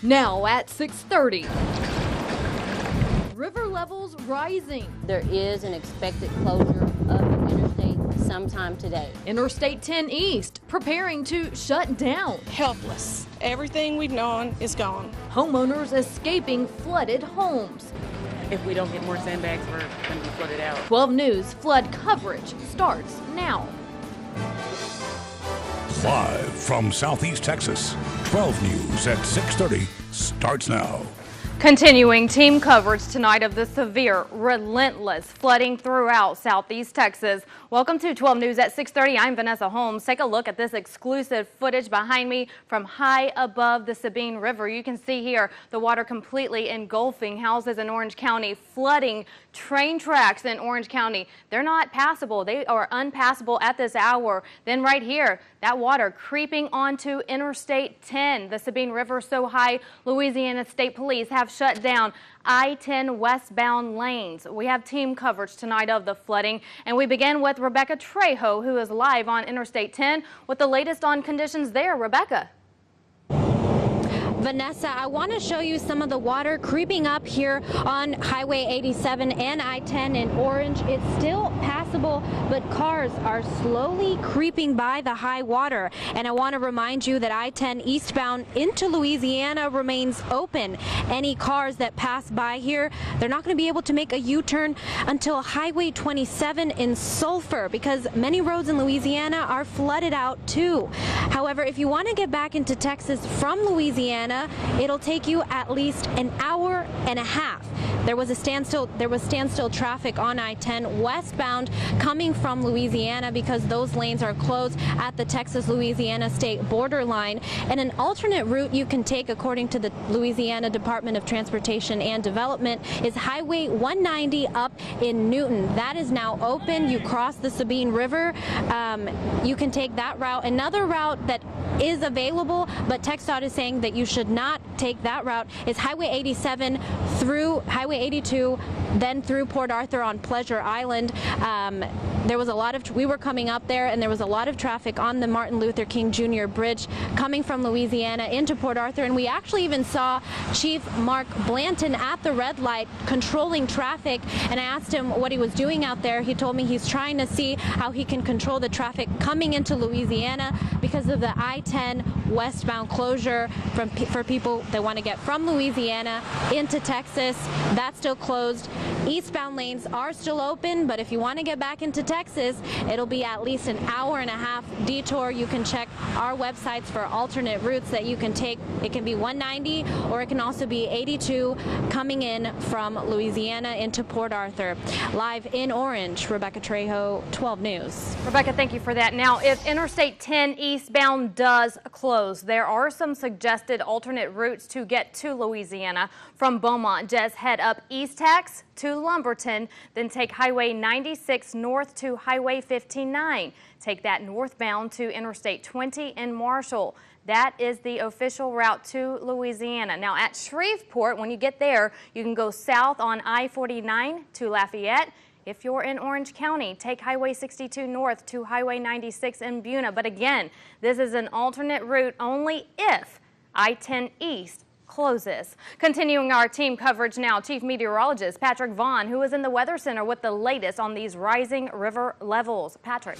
Now at 6:30. River levels rising. There is an expected closure of the interstate sometime today. Interstate 10 East preparing to shut down. Helpless. Everything we've known is gone. Homeowners escaping flooded homes. If we don't get more sandbags, we're going to be flooded out. 12 News flood coverage starts now. Live from Southeast Texas, 12 News at 6:30 starts now. Continuing team coverage tonight of the severe, relentless flooding throughout Southeast Texas. Welcome to 12 News at 6:30. I'm Vanessa Holmes. Take a look at this exclusive footage behind me from high above the Sabine River. You can see here the water completely engulfing houses in Orange County, flooding train tracks in Orange County. They're not passable. They are unpassable at this hour. Then right here, that water creeping onto Interstate 10. The Sabine River so high, Louisiana State Police have shut down I-10 westbound lanes. We have team coverage tonight of the flooding, and we begin with Rebecca Trejo, who is live on Interstate 10 with the latest on conditions there. Rebecca. Vanessa, I want to show you some of the water creeping up here on Highway 87 and I-10 in Orange. It's still passable, but cars are slowly creeping by the high water. And I want to remind you that I-10 eastbound into Louisiana remains open. Any cars that pass by here, they're not going to be able to make a U-turn until Highway 27 in Sulphur, because many roads in Louisiana are flooded out too. However, if you want to get back into Texas from Louisiana, it'll take you at least an hour and a half. There was standstill traffic on I-10 westbound coming from Louisiana because those lanes are closed at the Texas-Louisiana state borderline. And an alternate route you can take, according to the Louisiana Department of Transportation and Development, is Highway 190 up in Newton. That is now open. You cross the Sabine River. You can take that route. Another route that is available, but TxDOT is saying that you should not take that route, is Highway 87 through Highway 82, then through Port Arthur on Pleasure Island. We were coming up there, and there was a lot of traffic on the Martin Luther King Jr. Bridge coming from Louisiana into Port Arthur, and we actually even saw Chief Mark Blanton at the red light controlling traffic, and I asked him what he was doing out there. He told me he's trying to see how he can control the traffic coming into Louisiana because of the I-10 westbound closure for people that want to get from Louisiana into Texas. That's still closed. Eastbound lanes are still open, but if you want to get back into Texas, it'll be at least an hour and a half detour. You can check our websites for alternate routes that you can take. It can be 190, or it can also be 82 coming in from Louisiana into Port Arthur. Live in Orange, Rebecca Trejo, 12 News. Rebecca, thank you for that. Now, if Interstate 10 eastbound does close, there are some suggested alternate routes to get to Louisiana. From Beaumont, just head up East Tex to Lumberton, then take Highway 96 north to Highway 59. Take that northbound to Interstate 20 in Marshall. That is the official route to Louisiana. Now at Shreveport, when you get there, you can go south on I-49 to Lafayette. If you're in Orange County, take Highway 62 north to Highway 96 in Buna. But again, this is an alternate route only if I-10 East closes. Continuing our team coverage now, Chief Meteorologist Patrick Vaughn, who is in the Weather Center with the latest on these rising river levels. Patrick.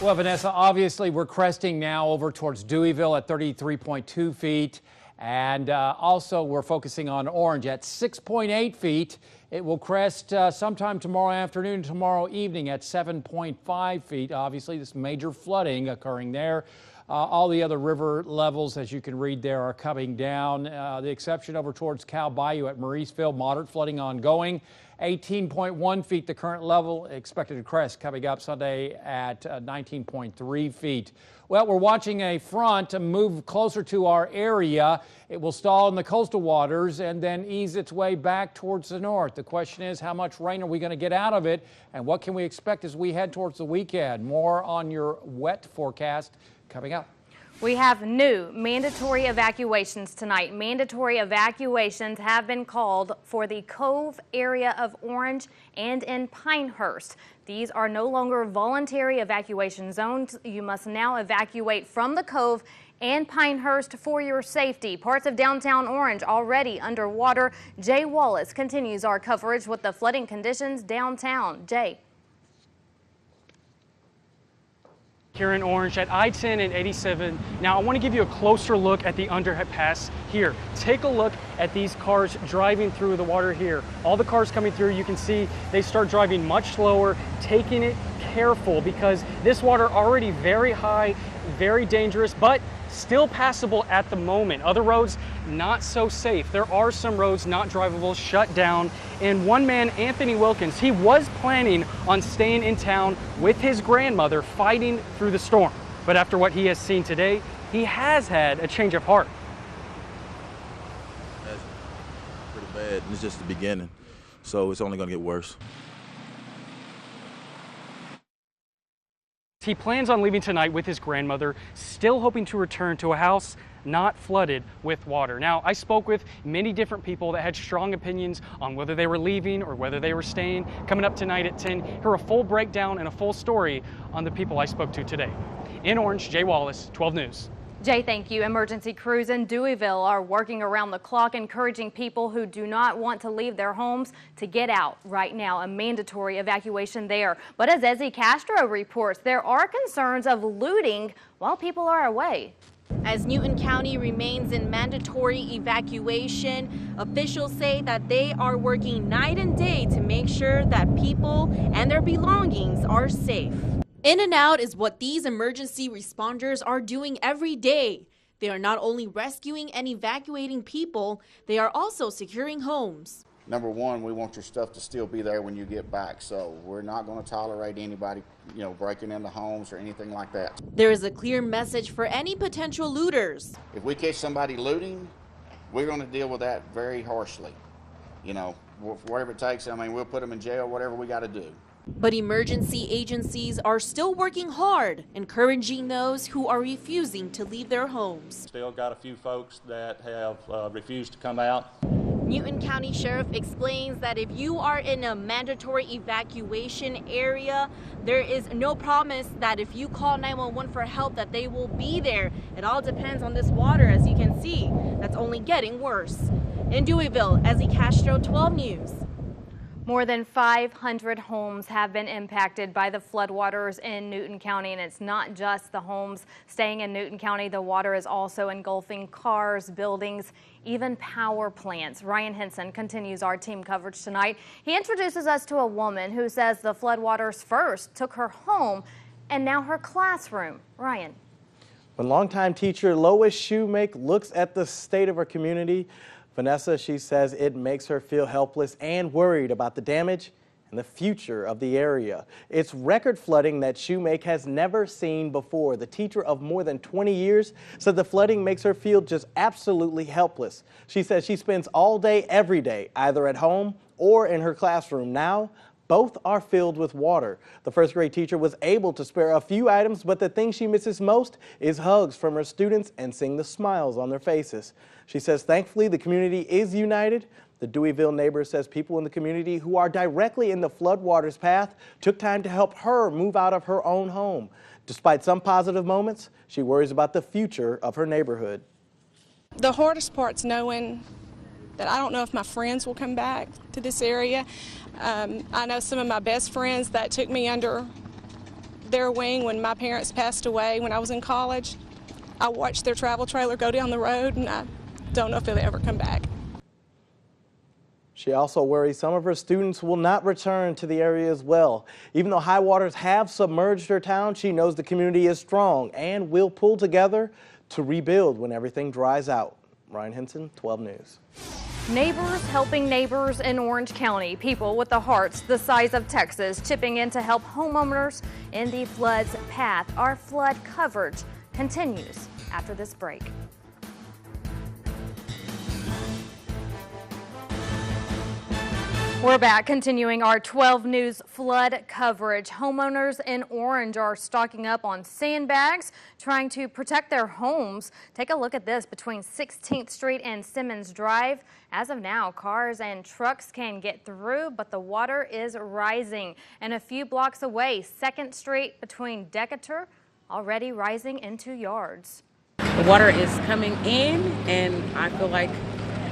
Well, Vanessa, obviously we're cresting now over towards Deweyville at 33.2 feet. And also we're focusing on Orange at 6.8 feet. It will crest sometime tomorrow afternoon, tomorrow evening at 7.5 feet. Obviously, this major flooding occurring there. All the other river levels, as you can read there, are coming down. The exception over towards Cow Bayou at Mauriceville, moderate flooding ongoing. 18.1 feet, the current level, expected to crest coming up Sunday at 19.3 feet. Well, we're watching a front move closer to our area. It will stall in the coastal waters and then ease its way back towards the north. The question is, how much rain are we going to get out of it, and what can we expect as we head towards the weekend? More on your wet forecast coming up. We have new mandatory evacuations tonight. Mandatory evacuations have been called for the Cove area of Orange and in Pinehurst. These are no longer voluntary evacuation zones. You must now evacuate from the Cove and Pinehurst for your safety. Parts of downtown Orange already underwater. Jay Wallace continues our coverage with the flooding conditions downtown. Jay. Here in Orange at I-10 and 87. Now I want to give you a closer look at the underpass here. Take a look at these cars driving through the water here. All the cars coming through, you can see they start driving much slower, taking it careful because this water already very high, very dangerous, but still passable at the moment. Other roads, not so safe. There are some roads not drivable, shut down. And one man, Anthony Wilkins, he was planning on staying in town with his grandmother fighting through the storm. But after what he has seen today, he has had a change of heart. That's pretty bad. It's just the beginning. So it's only going to get worse. He plans on leaving tonight with his grandmother, still hoping to return to a house not flooded with water. Now, I spoke with many different people that had strong opinions on whether they were leaving or whether they were staying. Coming up tonight at 10, hear a full breakdown and a full story on the people I spoke to today. In Orange, Jay Wallace, 12 News. Jay, thank you. Emergency crews in Deweyville are working around the clock, encouraging people who do not want to leave their homes to get out right now. A mandatory evacuation there. But as Ezzy Castro reports, there are concerns of looting while people are away. As Newton County remains in mandatory evacuation, officials say that they are working night and day to make sure that people and their belongings are safe. In and out is what these emergency responders are doing every day. They are not only rescuing and evacuating people, they are also securing homes. Number one, we want your stuff to still be there when you get back, so we're not going to tolerate anybody, breaking into homes or anything like that. There is a clear message for any potential looters. If we catch somebody looting, we're going to deal with that very harshly. Whatever it takes, we'll put them in jail, whatever we got to do. But emergency agencies are still working hard, encouraging those who are refusing to leave their homes. Still got a few folks that have refused to come out. Newton County Sheriff explains that if you are in a mandatory evacuation area, there is no promise that if you call 911 for help that they will be there. It all depends on this water, as you can see. That's only getting worse. In Deweyville, Ezzy Castro, 12 News. More than 500 homes have been impacted by the floodwaters in Newton County, and it's not just the homes staying in Newton County. The water is also engulfing cars, buildings, even power plants. Ryan Henson continues our team coverage tonight. He introduces us to a woman who says the floodwaters first took her home and now her classroom. Ryan. When longtime teacher Lois Shoemake looks at the state of her community, Vanessa, she says it makes her feel helpless and worried about the damage and the future of the area. It's record flooding that Shoemake has never seen before. The teacher of more than 20 years said the flooding makes her feel just absolutely helpless. She says she spends all day, every day, either at home or in her classroom. Now, both are filled with water. The first grade teacher was able to spare a few items, but the thing she misses most is hugs from her students and seeing the smiles on their faces. She says thankfully the community is united. The Deweyville neighbor says people in the community who are directly in the floodwaters path took time to help her move out of her own home. Despite some positive moments, she worries about the future of her neighborhood. The hardest part's knowing that I don't know if my friends will come back to this area. I know some of my best friends that took me under their wing when my parents passed away when I was in college. I watched their travel trailer go down the road, and I don't know if they'll ever come back. She also worries some of her students will not return to the area as well. Even though high waters have submerged her town, she knows the community is strong and will pull together to rebuild when everything dries out. Ryan Henson, 12 News. Neighbors helping neighbors in Orange County. People with the hearts the size of Texas chipping in to help homeowners in the flood's path. Our flood coverage continues after this break. We're back, continuing our 12 News flood coverage. Homeowners in Orange are stocking up on sandbags, trying to protect their homes. Take a look at this between 16th Street and Simmons Drive. As of now, cars and trucks can get through, but the water is rising. And a few blocks away, 2nd Street between Decatur, already rising into yards. the water is coming in, and I feel like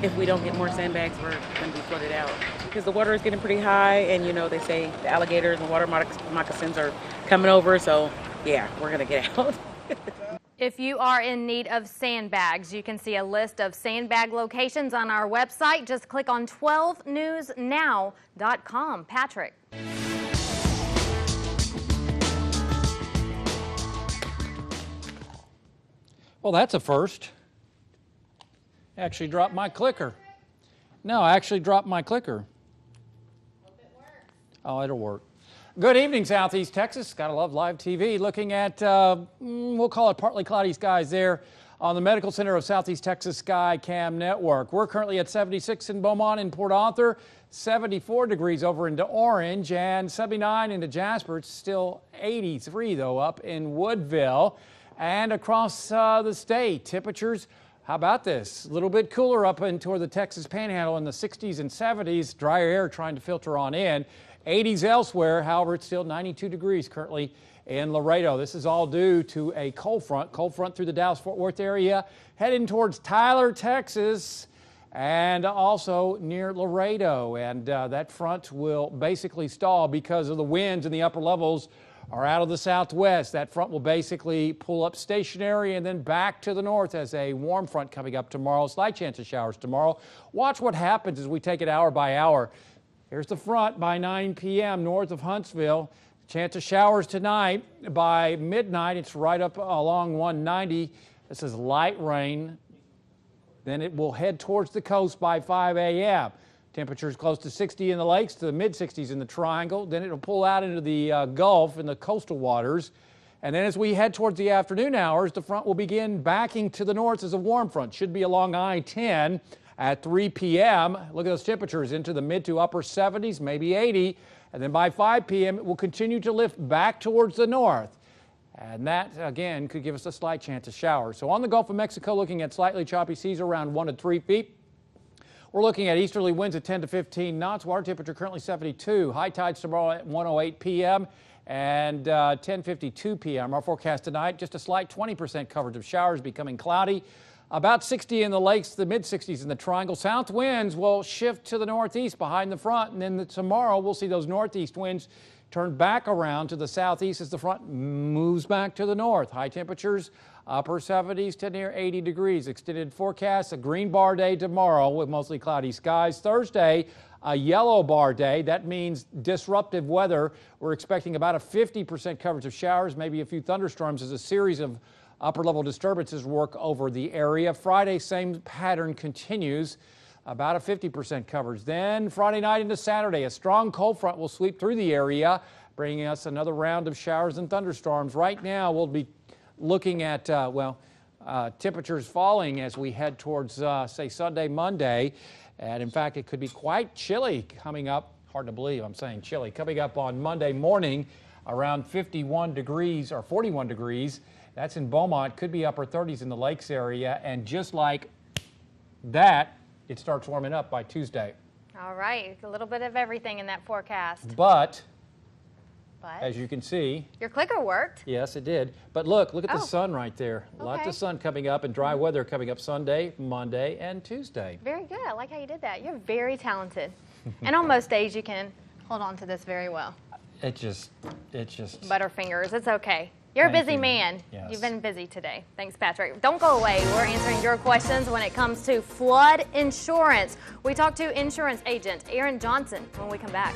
if we don't get more sandbags, we're going to be flooded out. Because the water is getting pretty high, and you know, they say the alligators and water moccasins are coming over, so yeah, we're going to get out. If you are in need of sandbags, you can see a list of sandbag locations on our website. Just click on 12newsnow.com. Patrick. Well, that's a first. Actually dropped my clicker. No, I actually dropped my clicker. Oh, it'll work. Good evening, Southeast Texas. Gotta love live TV. Looking at, we'll call it partly cloudy skies there on the Medical Center of Southeast Texas Sky Cam Network. We're currently at 76 in Beaumont and Port Arthur, 74 degrees over into Orange, and 79 into Jasper. It's still 83, though, up in Woodville. And across the state, temperatures, how about this? A little bit cooler up in toward the Texas Panhandle in the 60s and 70s. Drier air trying to filter on in. 80s elsewhere, however, it's still 92 degrees currently in Laredo. This is all due to a cold front through the Dallas-Fort Worth area, heading towards Tyler, Texas, and also near Laredo. And that front will basically stall because of the winds in the upper levels are out of the southwest. That front will basically pull up stationary and then back to the north as a warm front coming up tomorrow. Slight chance of showers tomorrow. Watch what happens as we take it hour by hour. Here's the front by 9 p.m. north of Huntsville. Chance of showers tonight. By midnight, it's right up along 190. This is light rain. Then it will head towards the coast by 5 a.m. Temperatures close to 60 in the lakes, to the mid-60s in the Triangle. Then it'll pull out into the Gulf and the coastal waters. And then as we head towards the afternoon hours, the front will begin backing to the north as a warm front. Should be along I-10 at 3 p.m. Look at those temperatures into the mid to upper 70s, maybe 80. And then by 5 p.m. it will continue to lift back towards the north. And that, again, could give us a slight chance of showers. So on the Gulf of Mexico, looking at slightly choppy seas around 1 to 3 feet. We're looking at easterly winds at 10 to 15 knots. Water temperature currently 72. High tides tomorrow at 1:08 p.m. and 10:52 p.m. Our forecast tonight, just a slight 20% coverage of showers, becoming cloudy. About 60 in the lakes, the mid-60s in the Triangle. South winds will shift to the northeast behind the front, and then tomorrow we'll see those northeast winds turn back around to the southeast as the front moves back to the north. High temperatures, upper 70s to near 80 degrees. Extended forecast, a green bar day tomorrow with mostly cloudy skies. Thursday, a yellow bar day. That means disruptive weather. We're expecting about a 50% coverage of showers, maybe a few thunderstorms as a series of upper-level disturbances work over the area. Friday, same pattern continues, about a 50% coverage. Then Friday night into Saturday, a strong cold front will sweep through the area, bringing us another round of showers and thunderstorms. Right now, we'll be looking at, temperatures falling as we head towards, say, Sunday, Monday. And in fact, it could be quite chilly coming up. Hard to believe I'm saying chilly. Coming up on Monday morning, around 51 degrees or 41 degrees. That's in Beaumont. Could be upper 30s in the lakes area. And just like that, it starts warming up by Tuesday. All right. A little bit of everything in that forecast. But as you can see, your clicker worked. Yes, it did. But look at the sun right there. Okay. Lots of sun coming up and dry weather coming up Sunday, Monday, and Tuesday. Very good. I like how you did that. You're very talented. And on most days, you can hold on to this very well. It just. Butterfingers. It's okay. You're a busy man. Yes. You've been busy today. Thanks, Patrick. Don't go away. We're answering your questions when it comes to flood insurance. We talk to insurance agent Aaron Johnson when we come back.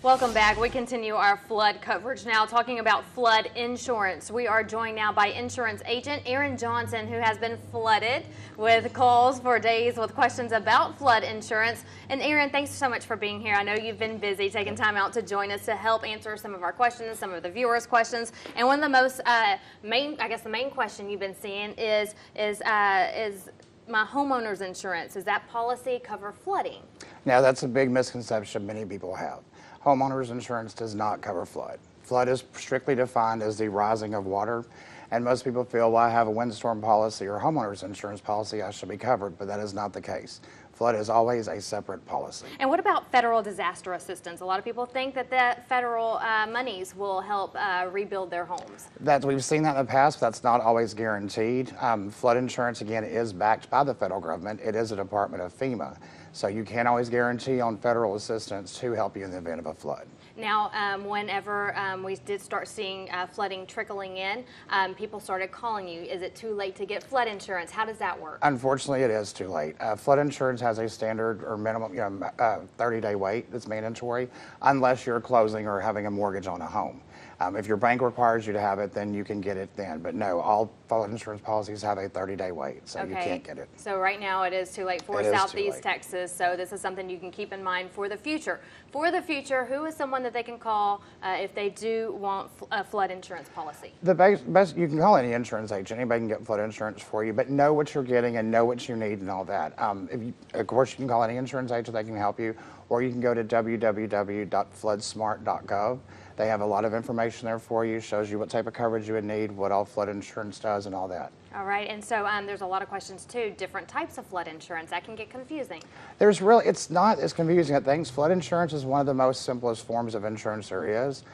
Welcome back. We continue our flood coverage now, talking about flood insurance. We are joined now by insurance agent Aaron Johnson, who has been flooded with calls for days with questions about flood insurance. And Aaron, thanks so much for being here. I know you've been busy taking time out to join us to help answer some of our questions, some of the viewers' questions. And one of the most the main question you've been seeing is my homeowner's insurance. Does that policy cover flooding? Now, that's a big misconception many people have. Homeowners insurance does not cover flood. Flood is strictly defined as the rising of water And most people feel, well, I have a windstorm policy or homeowners insurance policy, I should be covered, but that is not the case. Flood is always a separate policy. And what about federal disaster assistance? A lot of people think that the federal monies will help rebuild their homes. We've seen that in the past, but that's not always guaranteed. Flood insurance, again, is backed by the federal government. It is a department of FEMA. So you can't always guarantee on federal assistance to help you in the event of a flood. Now, whenever we did start seeing flooding trickling in, people started calling you. Is it too late to get flood insurance? How does that work? Unfortunately, it is too late. Flood insurance has a standard or minimum 30-day wait that's mandatory unless you're closing or having a mortgage on a home. If your bank requires you to have it, then you can get it then. But no, all flood insurance policies have a 30-day wait, so you can't get it. So right now it is too late for Southeast Texas, so this is something you can keep in mind for the future. For the future, who is someone that they can call if they do want a flood insurance policy? The best, you can call any insurance agent. Anybody can get flood insurance for you, but know what you're getting and know what you need and all that. Of course, you can call any insurance agent that can help you, or you can go to www.floodsmart.gov. They have a lot of information there for you, shows you what type of coverage you would need, what all flood insurance does, and all that. All right, and so there's a lot of questions too, different types of flood insurance. That can get confusing. It's not as confusing as things. Flood insurance is one of the most simplest forms of insurance there is.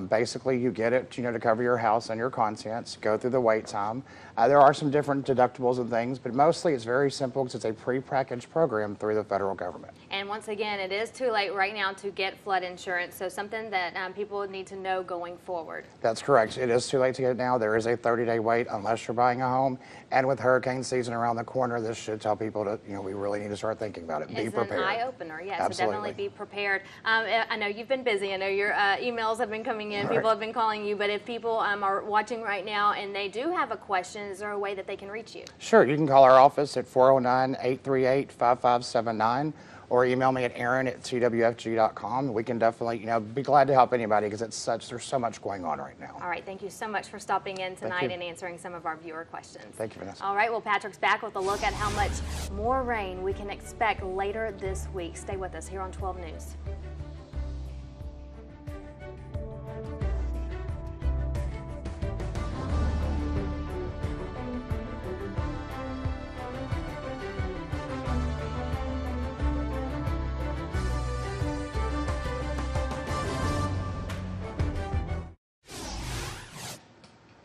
Basically, you get it, to cover your house and your contents, go through the wait time. There are some different deductibles and things, but mostly it's very simple because it's a pre-packaged program through the federal government. And once again, it is too late right now to get flood insurance, so something that people need to know going forward. That's correct. It is too late to get it now. There is a 30-day wait unless you're buying a home. And with hurricane season around the corner, this should tell people to, we really need to start thinking about it. Be prepared. It's an eye-opener, yes. Absolutely. So definitely be prepared. I know you've been busy. I know your emails have been coming in. People have been calling you. But if people are watching right now and they do have a question, is there a way that they can reach you? Sure. You can call our office at 409-838-5579. Or email me at aaron@twfg.com. We can definitely, be glad to help anybody because there's so much going on right now. All right, thank you so much for stopping in tonight and answering some of our viewer questions. Thank you, Vanessa. All right, well, Patrick's back with a look at how much more rain we can expect later this week. Stay with us here on 12 News.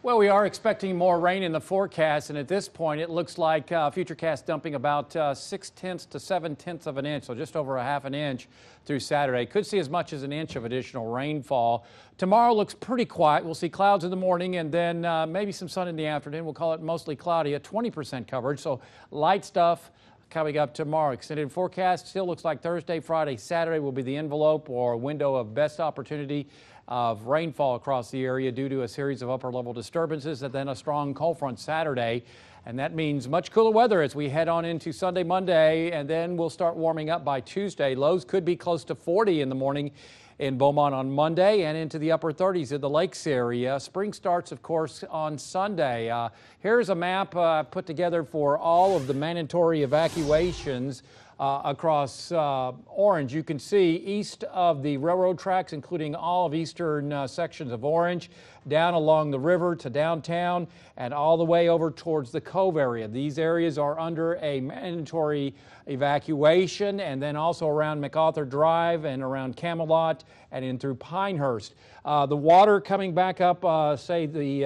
Well, we are expecting more rain in the forecast, and at this point it looks like Futurecast dumping about 6/10 to 7/10 of an inch, so just over a half an inch through Saturday. Could see as much as an inch of additional rainfall. Tomorrow looks pretty quiet. We'll see clouds in the morning and then maybe some sun in the afternoon. We'll call it mostly cloudy at 20% coverage, so light stuff coming up tomorrow. Extended forecast still looks like Thursday, Friday, Saturday will be the envelope or window of best opportunity of rainfall across the area due to a series of upper-level disturbances and then a strong cold front Saturday. And that means much cooler weather as we head on into Sunday, Monday, and then we'll start warming up by Tuesday. Lows could be close to 40 in the morning in Beaumont on Monday and into the upper 30s in the Lakes area. Spring starts, of course, on Sunday. Here's a map put together for all of the mandatory evacuations across Orange. You can see east of the railroad tracks, including all of eastern sections of Orange, down along the river to downtown, and all the way over towards the Cove area. These areas are under a mandatory evacuation, and then also around MacArthur Drive and around Camelot and in through Pinehurst. The water coming back up, say the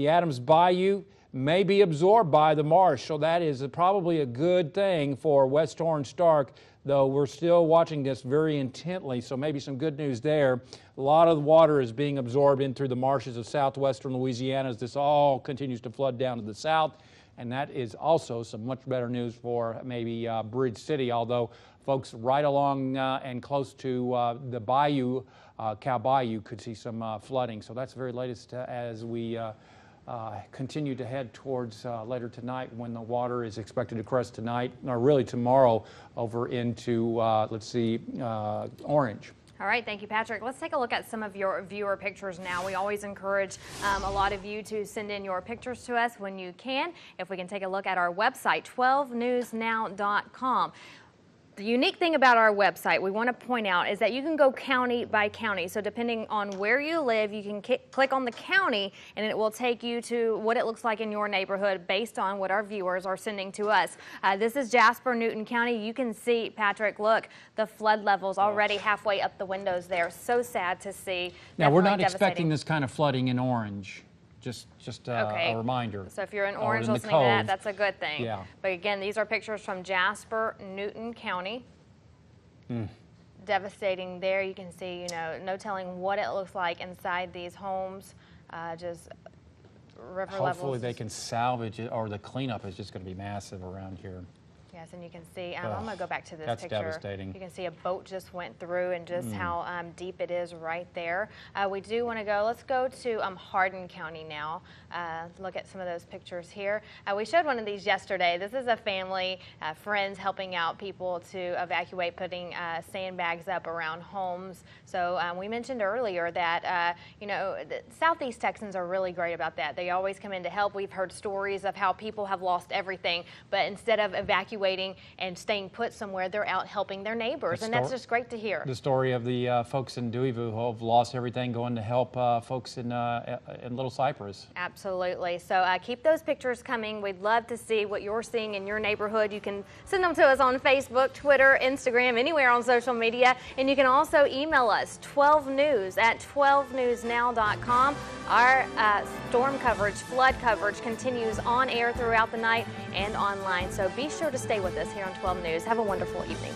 Adams Bayou, may be absorbed by the marsh, so that is probably a good thing for West Orange Stark, though we're still watching this very intently, so maybe some good news there. A lot of the water is being absorbed in through the marshes of southwestern Louisiana as this all continues to flood down to the south, and that is also some much better news for maybe Bridge City, although folks right along and close to the bayou, Cow Bayou, could see some flooding. So that's the very latest as we continue to head towards later tonight when the water is expected to crest tonight, or really tomorrow, over into, Orange. All right, thank you, Patrick. Let's take a look at some of your viewer pictures now. We always encourage a lot of you to send in your pictures to us when you can. If we can take a look at our website, 12newsnow.com. The unique thing about our website we want to point out is that you can go county by county. So depending on where you live, you can click on the county and it will take you to what it looks like in your neighborhood based on what our viewers are sending to us. This is Jasper, Newton County. You can see, Patrick, look, the flood levels already halfway up the windows there. So sad to see. Now, we're not expecting this kind of flooding in Orange. Just okay. A reminder. So if you're in Orange listening to that, that's a good thing. Yeah. But again, these are pictures from Jasper, Newton County. Devastating there. You can see, you know, no telling what it looks like inside these homes. Just river levels. Hopefully they can salvage it, or the cleanup is just going to be massive around here. Yes, and you can see, I'm going to go back to this that's picture. Devastating. You can see a boat just went through and just how deep it is right there. We do want to go, let's go to Hardin County now. Look at some of those pictures here. We showed one of these yesterday. This is a family, friends helping out people to evacuate, putting sandbags up around homes. So we mentioned earlier that, you know, the Southeast Texans are really great about that. They always come in to help. We've heard stories of how people have lost everything, but instead of evacuating and staying put somewhere, they're out helping their neighbors, and that's just great to hear. The story of the folks in Deweyville who have lost everything going to help folks in Little Cypress. Absolutely. So keep those pictures coming. We'd love to see what you're seeing in your neighborhood. You can send them to us on Facebook, Twitter, Instagram, anywhere on social media, and you can also email us 12news@12newsnow.com. Our storm coverage, flood coverage continues on air throughout the night and online. So be sure to stay with us here on 12 News. Have a wonderful evening.